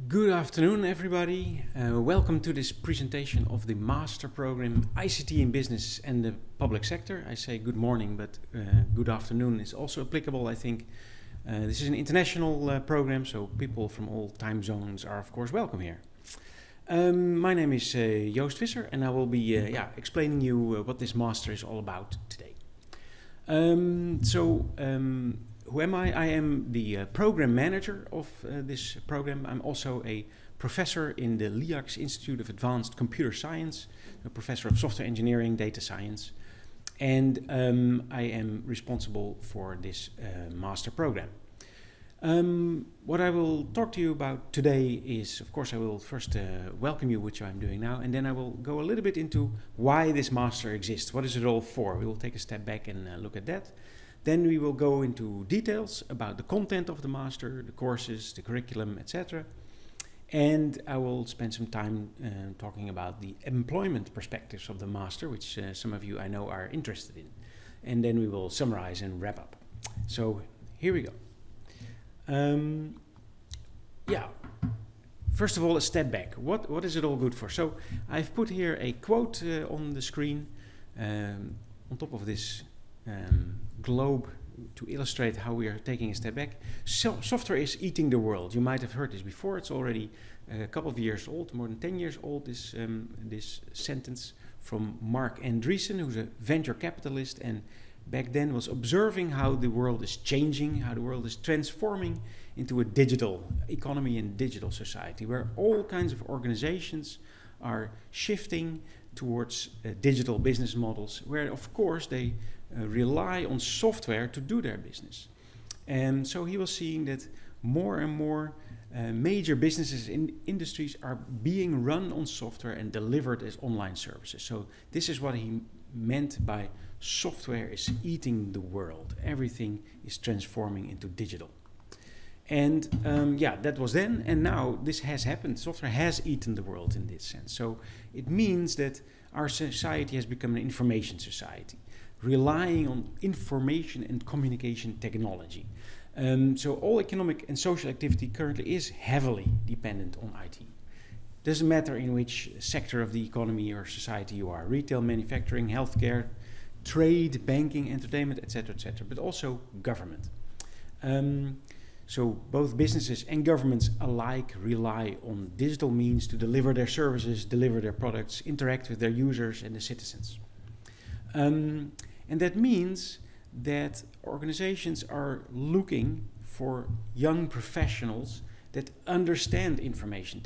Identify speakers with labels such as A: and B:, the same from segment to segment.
A: Good afternoon, everybody. Welcome to this presentation of the Master Program ICT in Business and the Public Sector. I say good morning, but good afternoon is also applicable, I think. This is an international program, so people from all time zones are, of course, welcome here. My name is Joost Visser, and I will be explaining you what this Master is all about today. Who am I? I am the program manager of this program. I'm also a professor in the LIACS Institute of Advanced Computer Science, a professor of software engineering, data science, and I am responsible for this master program. What I will talk to you about today is, of course, I will first welcome you, which I'm doing now, and then I will go a little bit into why this master exists. What is it all for? We will take a step back and look at that. Then we will go into details about the content of the master, the courses, the curriculum, etc. And I will spend some time talking about the employment perspectives of the master, which some of you I know are interested in. And then we will summarize and wrap up. So here we go. First of all, a step back. What is it all good for? So I've put here a quote on the screen on top of this globe to illustrate how we are taking a step back. Software is eating the world. You might have heard this before. It's already a couple of years old, more than 10 years old, this sentence from Mark Andreessen, who's a venture capitalist, and back then was observing how the world is changing, how the world is transforming into a digital economy and digital society, where all kinds of organizations are shifting towards digital business models, where of course they rely on software to do their business. And so he was seeing that more and more major businesses in industries are being run on software and delivered as online services. So this is what he meant by software is eating the world. Everything is transforming into digital. And that was then, and now this has happened. Software has eaten the world in this sense. So it means that our society has become an information society, relying on information and communication technology. So all economic and social activity currently is heavily dependent on IT. Doesn't matter in which sector of the economy or society you are, retail, manufacturing, healthcare, trade, banking, entertainment, etc., but also government. So both businesses and governments alike rely on digital means to deliver their services, deliver their products, interact with their users and the citizens. And that means that organizations are looking for young professionals that understand information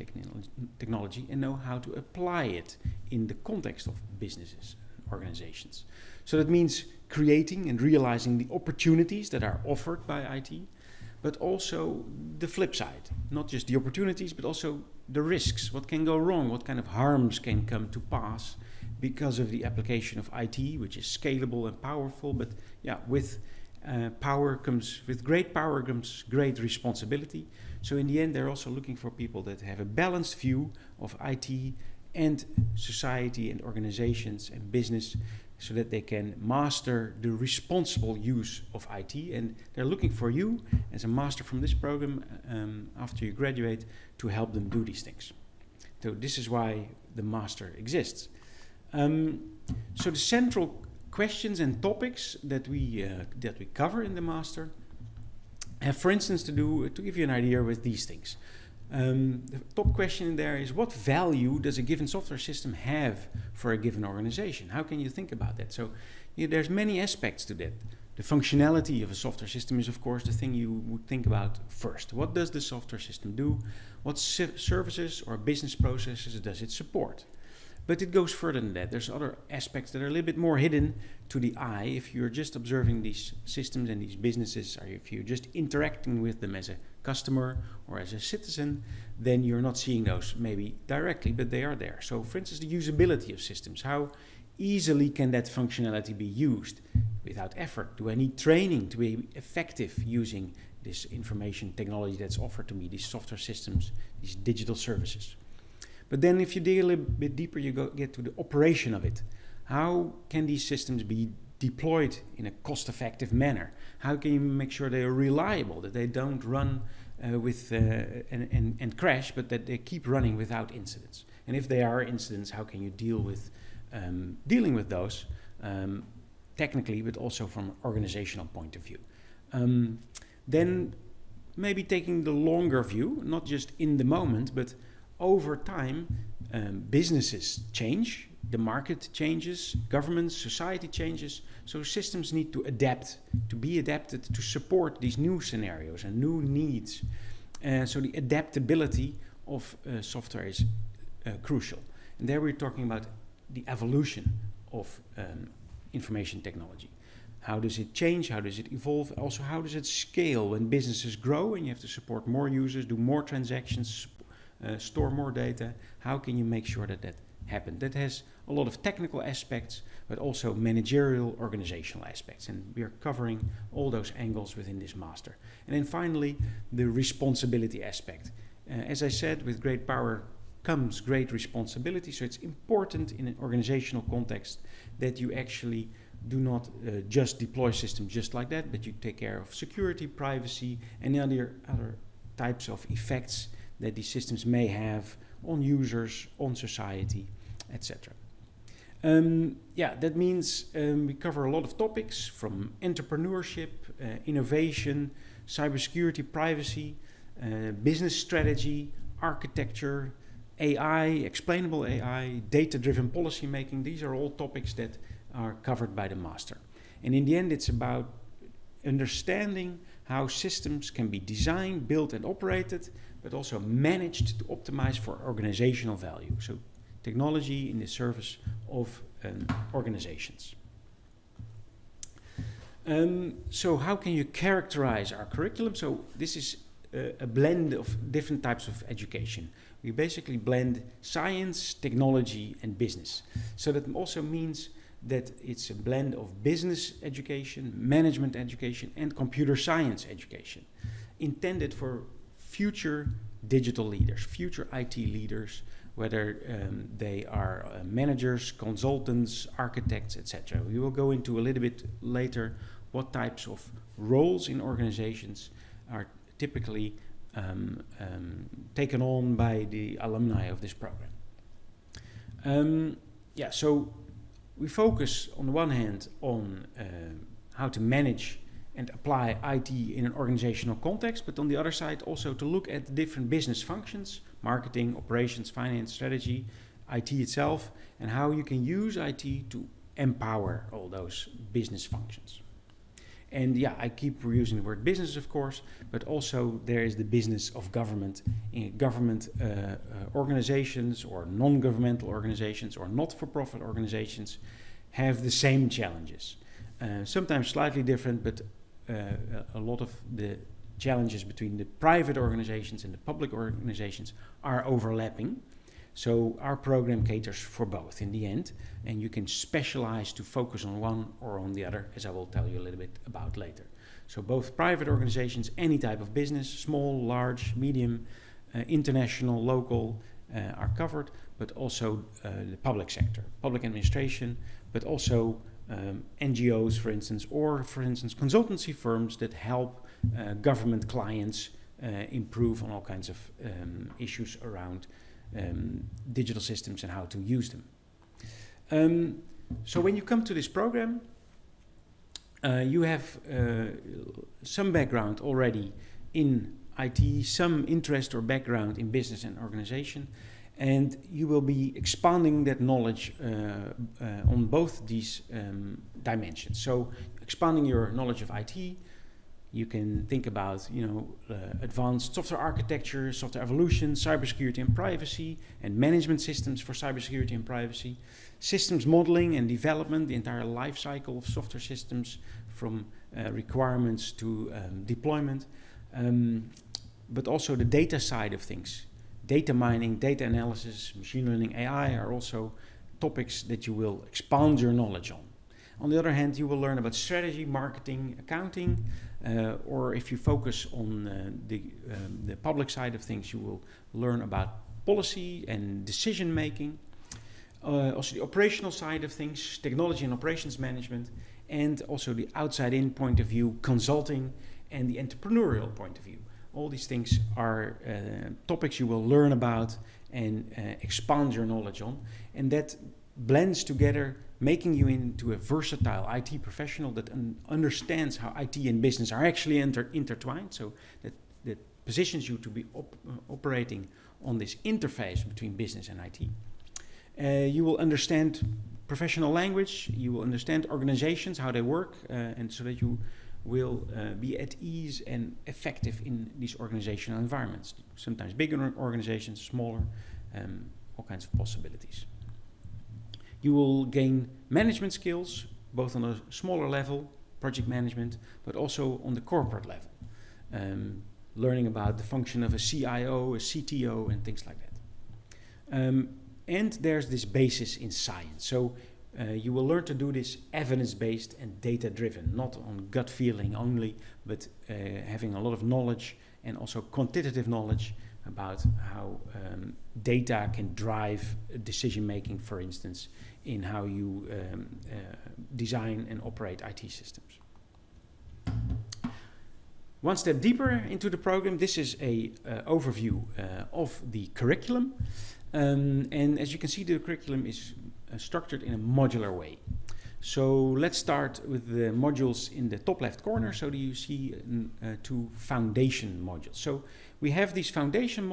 A: technology and know how to apply it in the context of businesses and organizations. So that means creating and realizing the opportunities that are offered by IT, but also the flip side, not just the opportunities, but also the risks. What can go wrong? What kind of harms can come to pass because of the application of IT, which is scalable and powerful, but with great power comes great responsibility. So in the end, they're also looking for people that have a balanced view of IT and society and organizations and business, so that they can master the responsible use of IT. And they're looking for you as a master from this program after you graduate to help them do these things. So this is why the master exists. So the central questions and topics that we cover in the master have, for instance, to give you an idea with these things. The top question in there is, what value does a given software system have for a given organization? How can you think about that? So there's many aspects to that. The functionality of a software system is, of course, the thing you would think about first. What does the software system do? What services or business processes does it support? But it goes further than that. There's other aspects that are a little bit more hidden to the eye. If you're just observing these systems and these businesses, or if you're just interacting with them as a customer or as a citizen, then you're not seeing those maybe directly, but they are there. So for instance, the usability of systems. How easily can that functionality be used without effort? Do I need training to be effective using this information technology that's offered to me, these software systems, these digital services? But then if you dig a little bit deeper, you get to the operation of it. How can these systems be deployed in a cost-effective manner? How can you make sure they are reliable, that they don't run and crash, but that they keep running without incidents? And if there are incidents, how can you deal with dealing with those technically, but also from an organizational point of view? Then maybe taking the longer view, not just in the moment, but over time, businesses change, the market changes, governments, society changes, so systems need to adapt, to be adapted to support these new scenarios and new needs. So the adaptability of software is crucial. And there we're talking about the evolution of information technology. How does it change? How does it evolve? Also, how does it scale when businesses grow and you have to support more users, do more transactions, store more data? How can you make sure that that happens? That has a lot of technical aspects, but also managerial, organizational aspects. And we are covering all those angles within this master. And then finally, the responsibility aspect. As I said, with great power comes great responsibility. So it's important in an organizational context that you actually do not just deploy systems just like that, but you take care of security, privacy, and other types of effects that these systems may have on users, on society, etc. That means we cover a lot of topics from entrepreneurship, innovation, cybersecurity, privacy, business strategy, architecture, AI, explainable AI, data-driven policy making. These are all topics that are covered by the master. And in the end, it's about understanding how systems can be designed, built, and operated, but also managed to optimize for organizational value. So technology in the service of organizations. So how can you characterize our curriculum? So this is a blend of different types of education. We basically blend science, technology, and business. So that also means that it's a blend of business education, management education, and computer science education, intended for future digital leaders, future IT leaders, whether they are managers, consultants, architects, etc. We will go into a little bit later what types of roles in organizations are typically taken on by the alumni of this program. So we focus on the one hand on how to manage and apply IT in an organizational context, but on the other side also to look at the different business functions, marketing, operations, finance, strategy, IT itself, and how you can use IT to empower all those business functions. And I keep reusing the word business, of course, but also there is the business of government. Government organizations or non-governmental organizations or not-for-profit organizations have the same challenges. Sometimes slightly different, but a lot of the challenges between the private organizations and the public organizations are overlapping. So our program caters for both in the end, and you can specialize to focus on one or on the other, as I will tell you a little bit about later. So both private organizations, any type of business, small, large, medium, international, local, are covered, but also the public sector, public administration, but also NGOs, for instance, or for instance, consultancy firms that help government clients improve on all kinds of issues around digital systems and how to use them. So when you come to this program, you have some background already in IT, some interest or background in business and organization, and you will be expanding that knowledge on both these dimensions. So expanding your knowledge of IT, you can think about, advanced software architecture, software evolution, cybersecurity and privacy, and management systems for cybersecurity and privacy, systems modeling and development, the entire life cycle of software systems from requirements to deployment, but also the data side of things. Data mining, data analysis, machine learning, AI are also topics that you will expand your knowledge on. On the other hand, you will learn about strategy, marketing, accounting, or if you focus on the public side of things, you will learn about policy and decision making. Also the operational side of things, technology and operations management, and also the outside-in point of view, consulting, and the entrepreneurial point of view. All these things are topics you will learn about and expand your knowledge on, and that blends together, making you into a versatile IT professional that understands how IT and business are actually intertwined, so that positions you to be operating on this interface between business and IT. You will understand professional language, you will understand organizations, how they work, and so that you will be at ease and effective in these organizational environments. Sometimes bigger organizations, smaller, all kinds of possibilities. You will gain management skills, both on a smaller level, project management, but also on the corporate level. Learning about the function of a CIO, a CTO, and things like that. And there's this basis in science. So you will learn to do this evidence-based and data-driven, not on gut feeling only, but having a lot of knowledge and also quantitative knowledge about how data can drive decision-making, for instance, in how you design and operate IT systems. One step deeper into the program, this is a overview of the curriculum. And as you can see, the curriculum is structured in a modular way. So let's start with the modules in the top left corner. So you see two foundation modules. So we have these foundation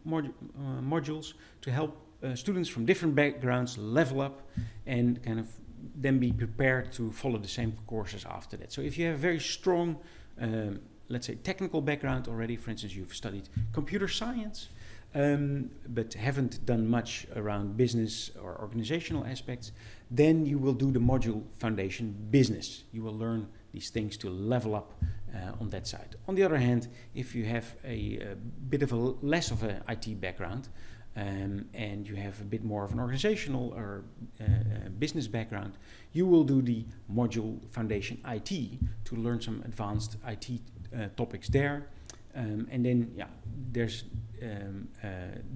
A: modules to help students from different backgrounds level up and kind of then be prepared to follow the same courses after that. So if you have a very strong let's say technical background already, for instance, you've studied computer science, but haven't done much around business or organizational aspects, then you will do the module foundation business. You will learn these things to level up on that side. On the other hand, if you have a bit of less of an IT background, and you have a bit more of an organizational or business background, you will do the module foundation IT to learn some advanced IT topics there. And then, there's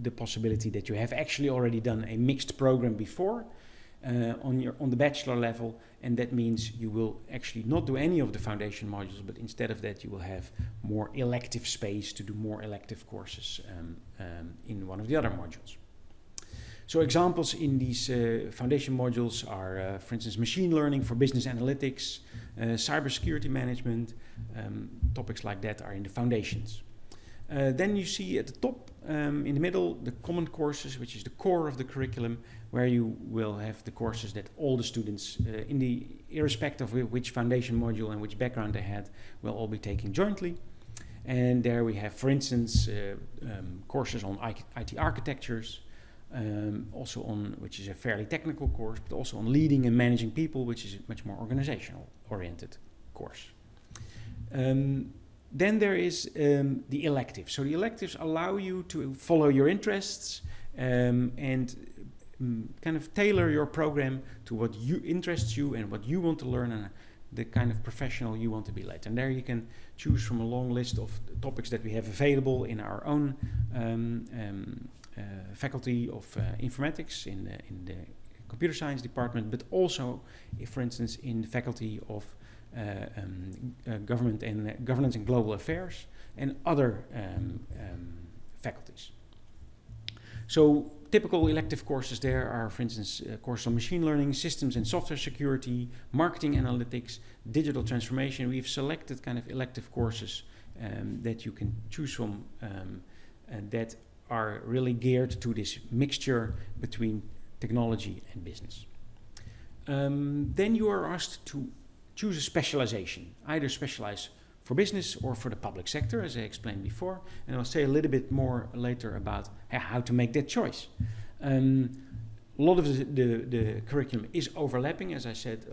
A: the possibility that you have actually already done a mixed program before on the bachelor level, and that means you will actually not do any of the foundation modules, but instead of that you will have more elective space to do more elective courses in one of the other modules. So examples in these foundation modules are, for instance, machine learning for business analytics, cybersecurity management, topics like that are in the foundations. Then you see at the top, in the middle, the common courses, which is the core of the curriculum, where you will have the courses that all the students, irrespective of which foundation module and which background they had, will all be taking jointly. And there we have, for instance, courses on IT architectures, also on, which is a fairly technical course, but also on leading and managing people, which is a much more organizational oriented course. Then there is the electives. So the electives allow you to follow your interests and kind of tailor your program to what interests you and what you want to learn and the kind of professional you want to be later. And there you can choose from a long list of topics that we have available in our own faculty of informatics in the computer science department, but also, for instance, in the faculty of government and governance and global affairs and other faculties. So typical elective courses there are, for instance, courses on machine learning, systems and software security, marketing analytics, digital transformation. We've selected kind of elective courses that you can choose from that are really geared to this mixture between technology and business. Then you are asked to choose a specialization, either specialize for business or for the public sector, as I explained before, and I'll say a little bit more later about how to make that choice. A lot of the curriculum is overlapping, as I said,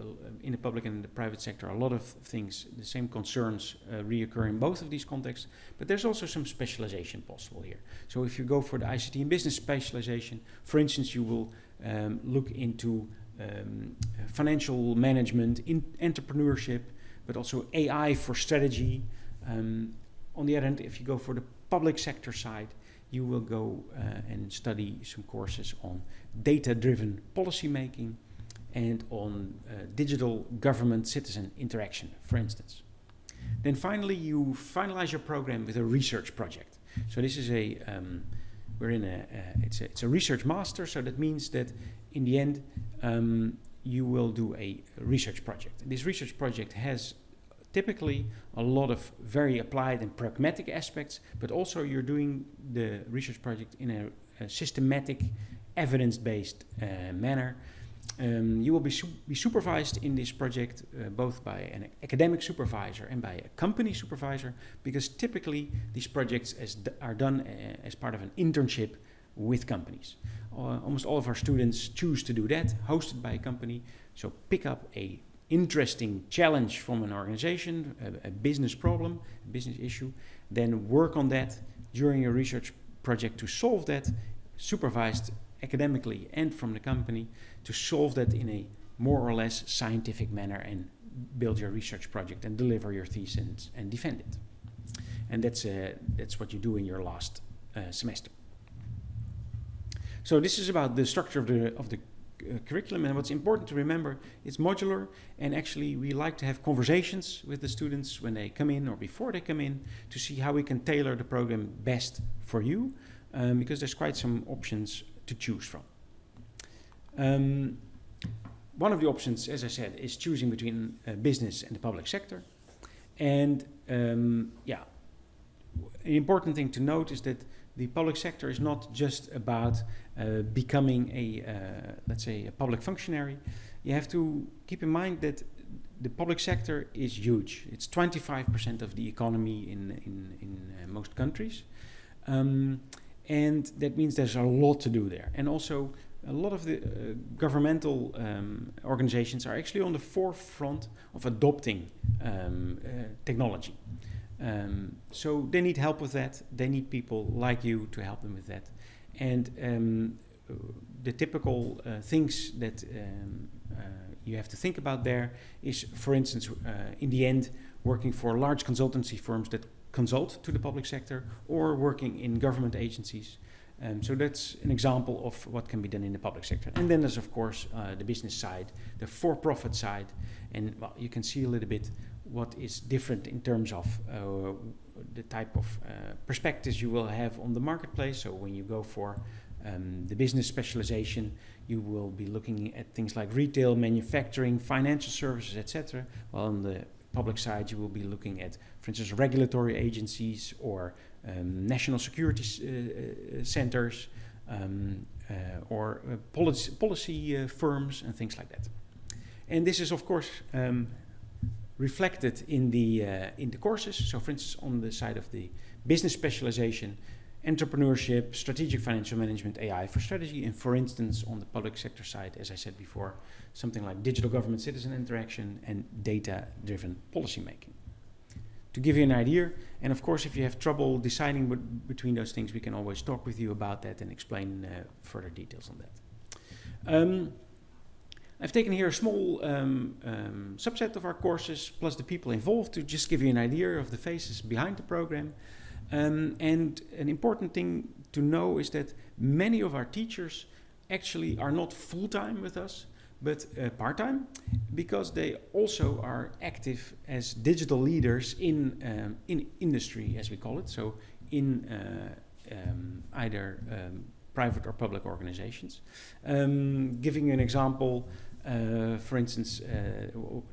A: in the public and the private sector. A lot of things, the same concerns reoccur in both of these contexts, but there's also some specialization possible here. So if you go for the ICT and business specialization, for instance, you will look into financial management, entrepreneurship, but also AI for strategy. On the other hand, if you go for the public sector side, you will go and study some courses on data-driven policy making and on digital government-citizen interaction, for instance. Then finally, you finalize your program with a research project. So this is it's a research master, so that means that in the end, you will do a research project. This research project has typically a lot of very applied and pragmatic aspects, but also you're doing the research project in a systematic, evidence-based manner. You will be supervised in this project both by an academic supervisor and by a company supervisor, because typically these projects are done as part of an internship with companies. Almost all of our students choose to do that, hosted by a company. So pick up a interesting challenge from an organization, a business problem, a business issue, then work on that during your research project to solve that, supervised academically and from the company, to solve that in a more or less scientific manner and build your research project and deliver your thesis and defend it. And that's what you do in your last semester. So this is about the structure of the curriculum, and what's important to remember, it's modular, and actually we like to have conversations with the students when they come in or before they come in to see how we can tailor the program best for you, because there's quite some options to choose from. One of the options, as I said, is choosing between business and the public sector. And an important thing to note is that the public sector is not just about becoming let's say, a public functionary. You have to keep in mind that the public sector is huge. It's 25% of the economy in most countries. And that means there's a lot to do there. And also, a lot of the governmental organizations are actually on the forefront of adopting technology. So they need help with that. They need people like you to help them with that. And the typical things that you have to think about there is, for instance, in the end, working for large consultancy firms that consult to the public sector, or working in government agencies. So that's an example of what can be done in the public sector. And then there's, of course, the business side, the for-profit side. And you can see a little bit what is different in terms of the type of perspectives you will have on the marketplace. So when you go for the business specialization, you will be looking at things like retail, manufacturing, financial services, etc. While on the public side, you will be looking at, for instance, regulatory agencies or national security centers or policy firms and things like that. And this is, of course, reflected in the courses. So, for instance, on the side of the business specialization, entrepreneurship, strategic financial management, AI for strategy, and for instance, on the public sector side, as I said before, something like digital government citizen interaction and data-driven policy making. To give you an idea, and of course, if you have trouble deciding between those things, we can always talk with you about that and explain further details on that. I've taken here a small subset of our courses, plus the people involved, to just give you an idea of the faces behind the program. And an important thing to know is that many of our teachers actually are not full-time with us, but part-time, because they also are active as digital leaders in industry, as we call it, so in either private or public organizations. Giving you an example, for instance,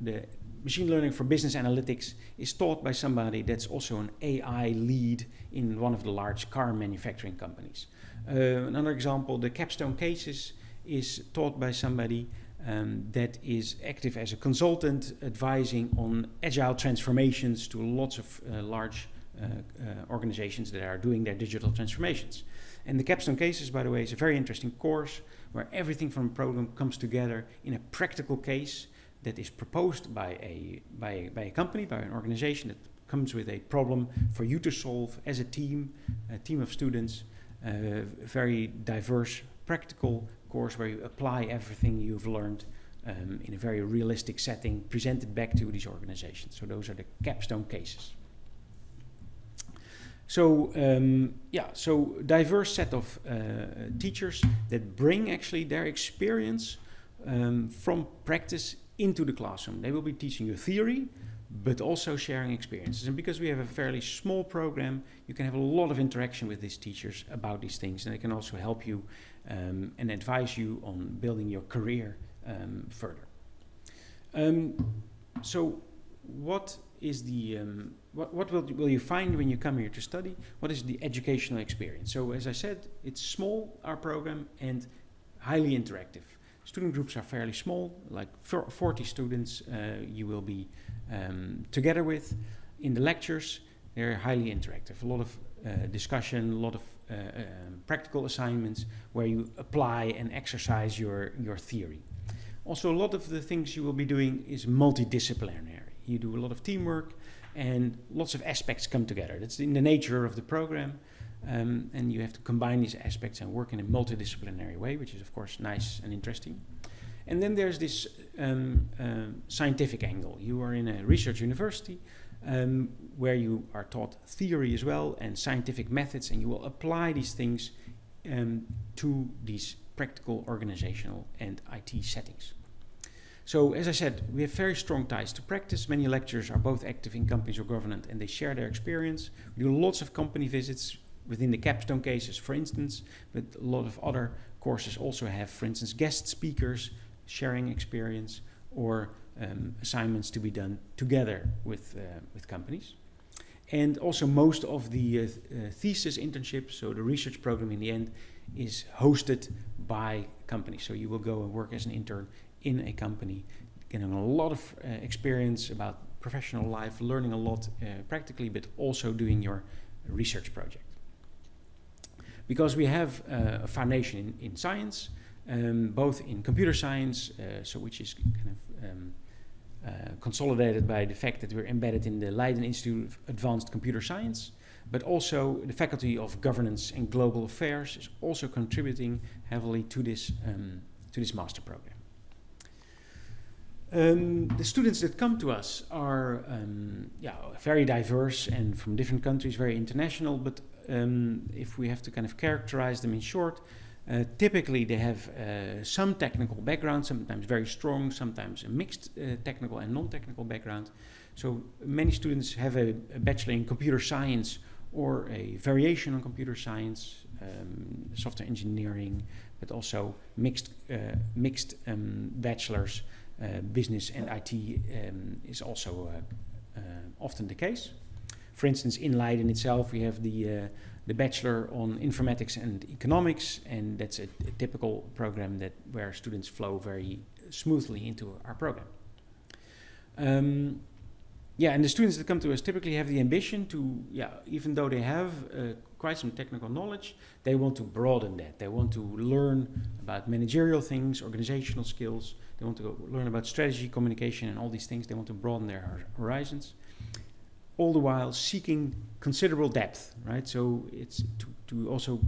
A: the machine learning for business analytics is taught by somebody that's also an AI lead in one of the large car manufacturing companies. Another example, the capstone cases is taught by somebody that is active as a consultant advising on agile transformations to lots of large organizations that are doing their digital transformations. And the capstone cases, by the way, is a very interesting course where everything from a program comes together in a practical case that is proposed by a company, by an organization that comes with a problem for you to solve as a team of students, a very diverse practical course where you apply everything you've learned in a very realistic setting, presented back to these organizations. So those are the capstone cases. So so diverse set of teachers that bring actually their experience from practice into the classroom. They will be teaching you theory, but also sharing experiences. And because we have a fairly small program, you can have a lot of interaction with these teachers about these things, and they can also help you and advise you on building your career further. So what is the what will you find when you come here to study? What is the educational experience? So as I said, it's small, our program, and highly interactive. Student groups are fairly small, like 40 students you will be together with. In the lectures, they're highly interactive. A lot of discussion, a lot of practical assignments where you apply and exercise your theory. Also, a lot of the things you will be doing is multidisciplinary. You do a lot of teamwork and lots of aspects come together. That's in the nature of the program. And you have to combine these aspects and work in a multidisciplinary way, which is of course nice and interesting. And then there's this scientific angle. You are in a research university where you are taught theory as well and scientific methods, and you will apply these things to these practical organizational and IT settings. So as I said, we have very strong ties to practice. Many lecturers are both active in companies or government, and they share their experience. We do lots of company visits within the capstone cases, for instance, but a lot of other courses also have, for instance, guest speakers sharing experience or assignments to be done together with companies. And also most of the thesis internships, so the research program in the end, is hosted by companies. So you will go and work as an intern in a company, getting a lot of experience about professional life, learning a lot practically, but also doing your research project. Because we have a foundation in science, both in computer science, so which is kind of consolidated by the fact that we're embedded in the Leiden Institute of Advanced Computer Science, but also the Faculty of Governance and Global Affairs is also contributing heavily to this master program. The students that come to us are very diverse and from different countries, very international, but if we have to kind of characterize them in short, typically they have some technical background, sometimes very strong, sometimes a mixed technical and non-technical background. So many students have a bachelor in computer science or a variation on computer science, software engineering, but also mixed bachelors. Business and IT is also often the case. For instance, in Leiden itself, we have the Bachelor on Informatics and Economics, and that's a typical program where students flow very smoothly into our program. And the students that come to us typically have the ambition to, even though they have quite some technical knowledge, they want to broaden that. They want to learn about managerial things, organizational skills. They want to learn about strategy, communication, and all these things. They want to broaden their horizons, all the while seeking considerable depth, right? So it's to also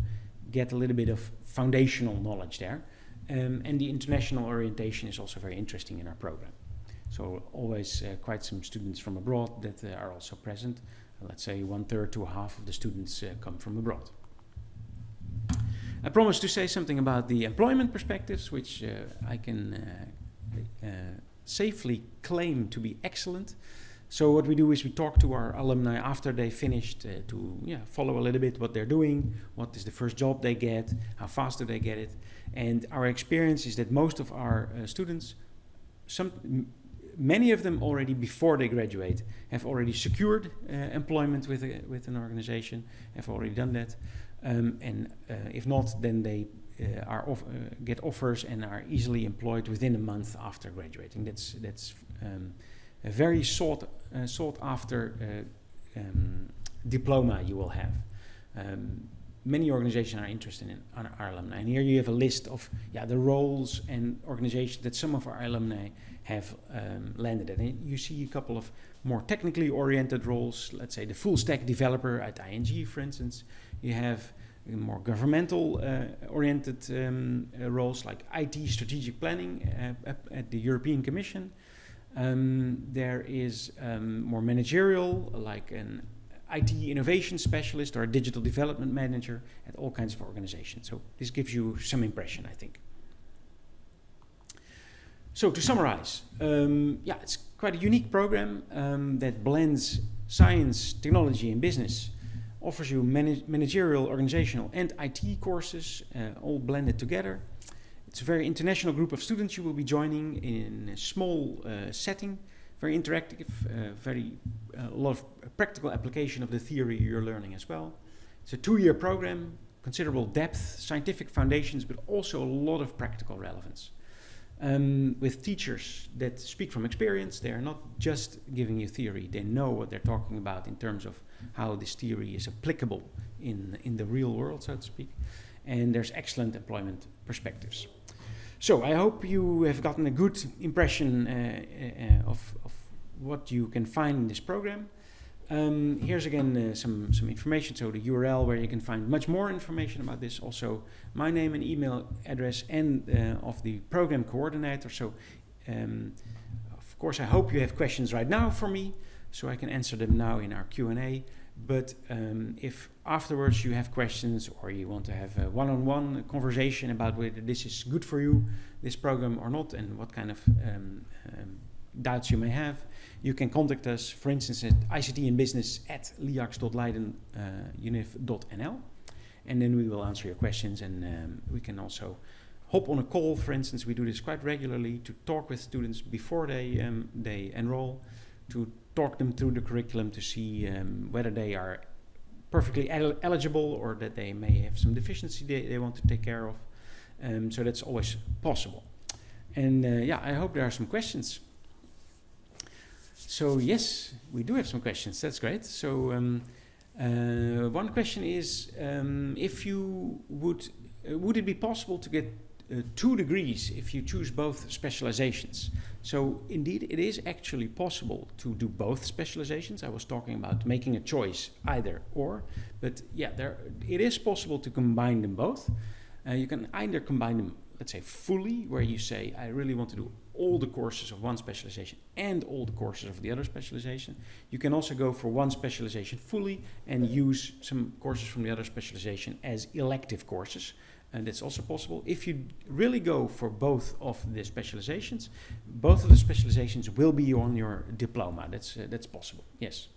A: get a little bit of foundational knowledge there. And the international orientation is also very interesting in our program. So always quite some students from abroad that are also present. Let's say 1/3 to half of the students come from abroad. I promised to say something about the employment perspectives, which I can safely claim to be excellent. So what we do is we talk to our alumni after they finished to follow a little bit what they're doing, what is the first job they get, how fast do they get it. And our experience is that most of our students, many of them already before they graduate have already secured employment with an organization, have already done that. And if not, then they get offers and are easily employed within a month after graduating. That's a very sought after diploma you will have. Many organizations are interested in our alumni, and here you have a list of the roles and organizations that some of our alumni have landed at. And you see a couple of more technically oriented roles, let's say the full stack developer at ING, for instance. You have more governmental oriented roles like IT strategic planning at the European Commission. There is more managerial, like an IT innovation specialist or a digital development manager at all kinds of organizations. So this gives you some impression, I think. So to summarize, it's quite a unique program that blends science, technology, and business. Offers you managerial, organizational, and IT courses, all blended together. It's a very international group of students you will be joining in a small setting, very interactive, a lot of practical application of the theory you're learning as well. It's a 2-year program, considerable depth, scientific foundations, but also a lot of practical relevance. With teachers that speak from experience. They are not just giving you theory, they know what they're talking about in terms of how this theory is applicable in the real world, so to speak. And there's excellent employment perspectives. So I hope you have gotten a good impression of what you can find in this program. Here's again some information, so the URL where you can find much more information about this, also my name and email address, and of the program coordinator. So of course I hope you have questions right now for me, so I can answer them now in our Q&A. But if afterwards you have questions, or you want to have a one-on-one conversation about whether this is good for you, this program or not, and what kind of doubts you may have, you can contact us, for instance, at ictinbusiness@liax.leiden.univ.nl, and then we will answer your questions, and we can also hop on a call. For instance, we do this quite regularly to talk with students before they enroll, to talk them through the curriculum to see whether they are perfectly eligible, or that they may have some deficiency they want to take care of. So that's always possible. And I hope there are some questions. So yes, we do have some questions. That's great. So one question is, if you would it be possible to get 2 degrees if you choose both specializations? So indeed, it is actually possible to do both specializations. I was talking about making a choice, either or, but it is possible to combine them both. You can either combine them, let's say, fully, where you say, I really want to do all the courses of one specialization and all the courses of the other specialization. You can also go for one specialization fully and use some courses from the other specialization as elective courses. And that's also possible. If you really go for both of the specializations, both of the specializations will be on your diploma. That's possible, yes.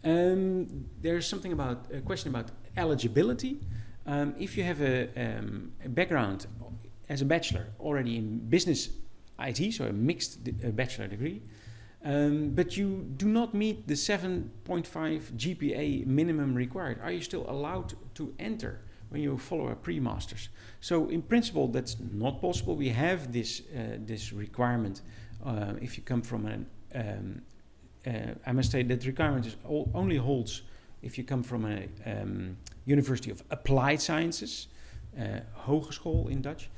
A: There's a question about eligibility. If you have a background as a bachelor already in business IT, so a mixed bachelor degree, but you do not meet the 7.5 GPA minimum required, are you still allowed to enter when you follow a pre-masters? So in principle, that's not possible. We have this requirement if you come from I must say that requirement only holds if you come from a University of Applied Sciences, hogeschool in Dutch.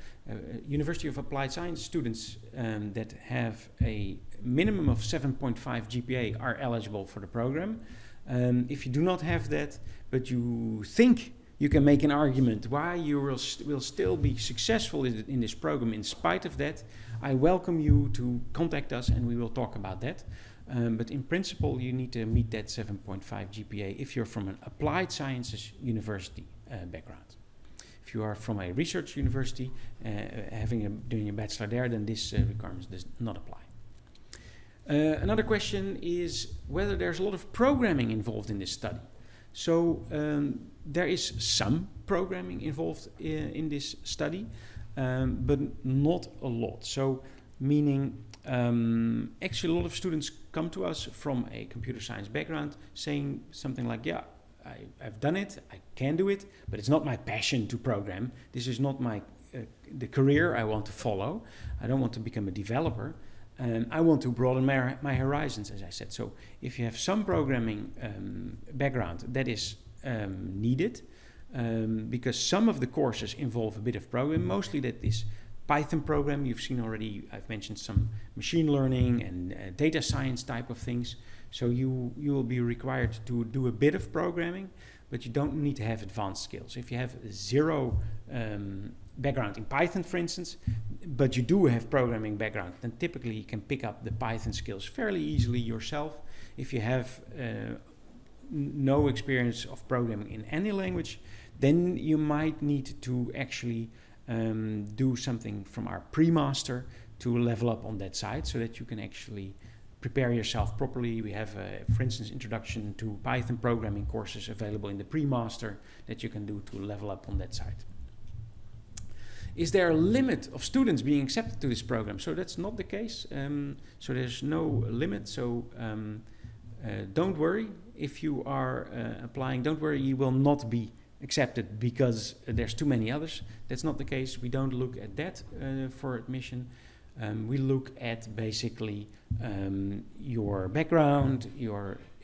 A: University of Applied Science students that have a minimum of 7.5 GPA are eligible for the program. If you do not have that, but you think you can make an argument why you will still be successful in this program in spite of that, I welcome you to contact us and we will talk about that. But in principle, you need to meet that 7.5 GPA if you're from an applied sciences university background. If you are from a research university, doing a bachelor there, then this requirement does not apply. Another question is whether there's a lot of programming involved in this study. So there is some programming involved in this study, but not a lot. So meaning actually a lot of students come to us from a computer science background saying something like, I've done it, I can do it, but it's not my passion to program. This is not the career I want to follow. I don't want to become a developer. I want to broaden my horizons, as I said. So if you have some programming background, that is needed, because some of the courses involve a bit of programming. Mostly that is Python program. You've seen already, I've mentioned some machine learning and data science type of things. So you will be required to do a bit of programming, but you don't need to have advanced skills. If you have zero background in Python, for instance, but you do have programming background, then typically you can pick up the Python skills fairly easily yourself. If you have no experience of programming in any language, then you might need to actually do something from our pre-master to level up on that side so that you can actually prepare yourself properly. We have, for instance, introduction to Python programming courses available in the pre-master that you can do to level up on that side. Is there a limit of students being accepted to this program? So that's not the case. So there's no limit. So don't worry if you are applying. Don't worry, you will not be accepted because there's too many others. That's not the case. We don't look at that for admission. We look at basically your background,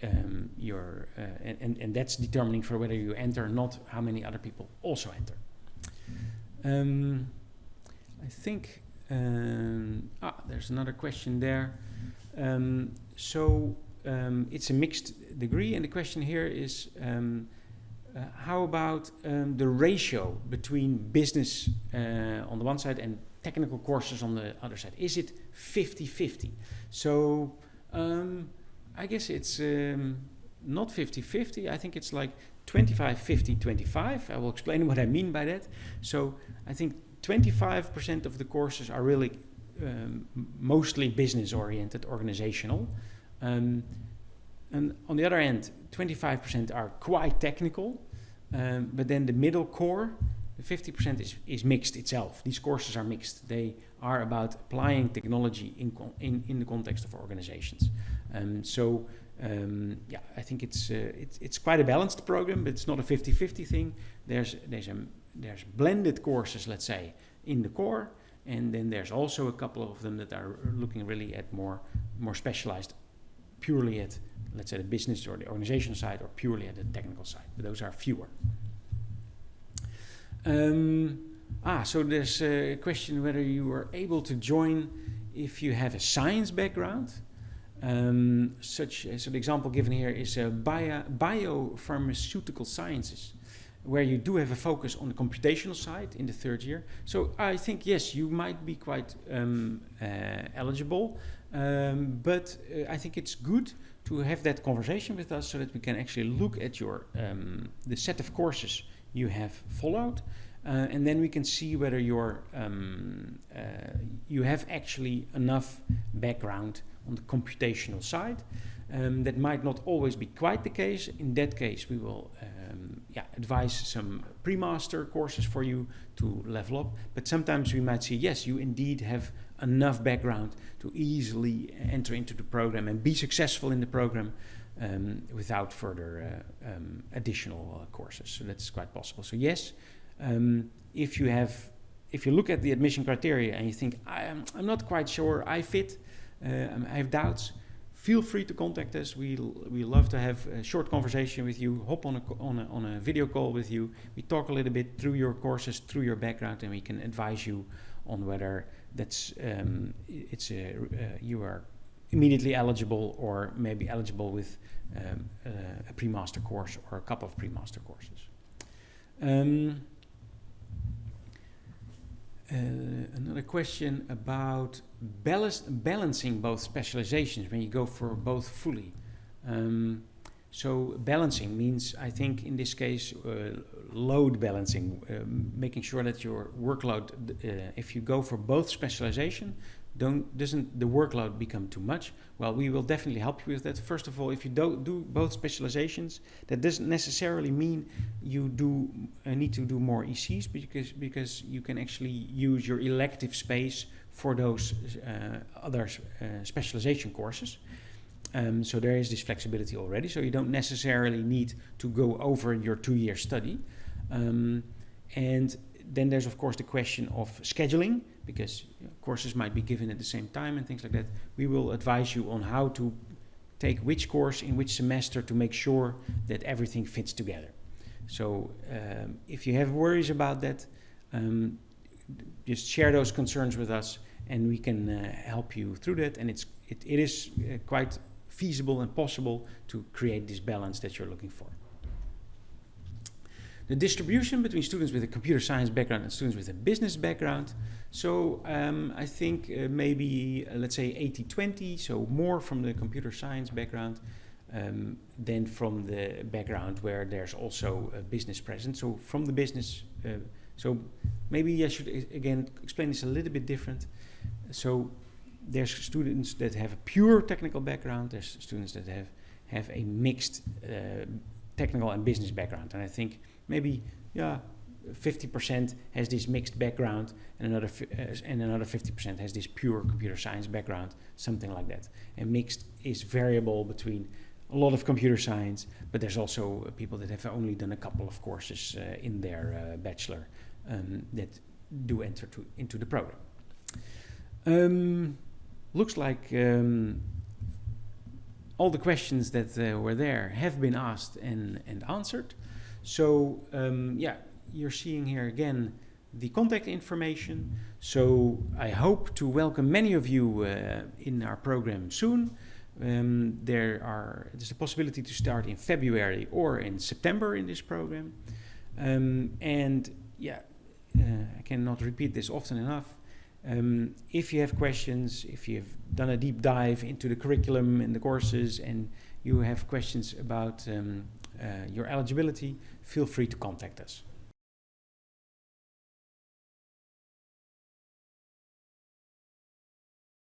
A: and that's determining for whether you enter, not how many other people also enter. I think there's another question there. It's a mixed degree, and the question here is how about the ratio between business on the one side and technical courses on the other side? Is it 50-50? So I guess it's not 50-50. I think it's like 25-50-25. I will explain what I mean by that. So I think 25% of the courses are really mostly business-oriented, organizational. And on the other hand, 25% are quite technical. But then the middle core, the 50% is mixed itself. These courses are mixed. They are about applying technology in the context of organizations. I think it's quite a balanced program, but it's not a 50-50 thing. There's blended courses, let's say, in the core, and then there's also a couple of them that are looking really at more specialized, purely at, let's say, the business or the organization side, or purely at the technical side. But those are fewer. So there's a question whether you are able to join if you have a science background. So the example given here is biopharmaceutical sciences, where you do have a focus on the computational side in the third year. So I think, yes, you might be quite eligible, but I think it's good to have that conversation with us so that we can actually look at your the set of courses you have followed, and then we can see whether you have actually enough background on the computational side. That might not always be quite the case. In that case, we will advise some pre-master courses for you to level up. But sometimes we might see, yes, you indeed have enough background to easily enter into the program and be successful in the program without further additional courses. So that's quite possible. So yes, if you look at the admission criteria and you think, I'm not quite sure I fit, I have doubts, feel free to contact us. We love to have a short conversation with you, hop on a video call with you. We talk a little bit through your courses, through your background, and we can advise you on whether that's you are immediately eligible or maybe eligible with a pre-master course or a couple of pre-master courses. Another question about balancing both specializations when you go for both fully. So balancing means, I think in this case, load balancing, making sure that your workload, if you go for both specialization, doesn't the workload become too much? Well, we will definitely help you with that. First of all, if you don't do both specializations, that doesn't necessarily mean you need to do more ECs, because you can actually use your elective space for those other specialization courses. So there is this flexibility already. So you don't necessarily need to go over your 2-year study. And then there's, of course, the question of scheduling, because courses might be given at the same time and things like that. We will advise you on how to take which course in which semester to make sure that everything fits together. So if you have worries about that, just share those concerns with us, and we can help you through that. And it is quite feasible and possible to create this balance that you're looking for. The distribution between students with a computer science background and students with a business background. So I think maybe, let's say 80-20, so more from the computer science background than from the background where there's also a business present. So from the business So maybe I should again explain this a little bit different. So there's students that have a pure technical background. There's students that have a mixed technical and business background. And I think maybe 50% has this mixed background, and another 50% has this pure computer science background, something like that. And mixed is variable between a lot of computer science, but there's also people that have only done a couple of courses in their bachelor that do enter into the program. Looks like all the questions that were there have been asked and answered. So you're seeing here again the contact information. So I hope to welcome many of you in our program soon. There's a possibility to start in February or in September in this program. I cannot repeat this often enough. If you have questions, if you've done a deep dive into the curriculum and the courses, and you have questions about your eligibility, feel free to contact us.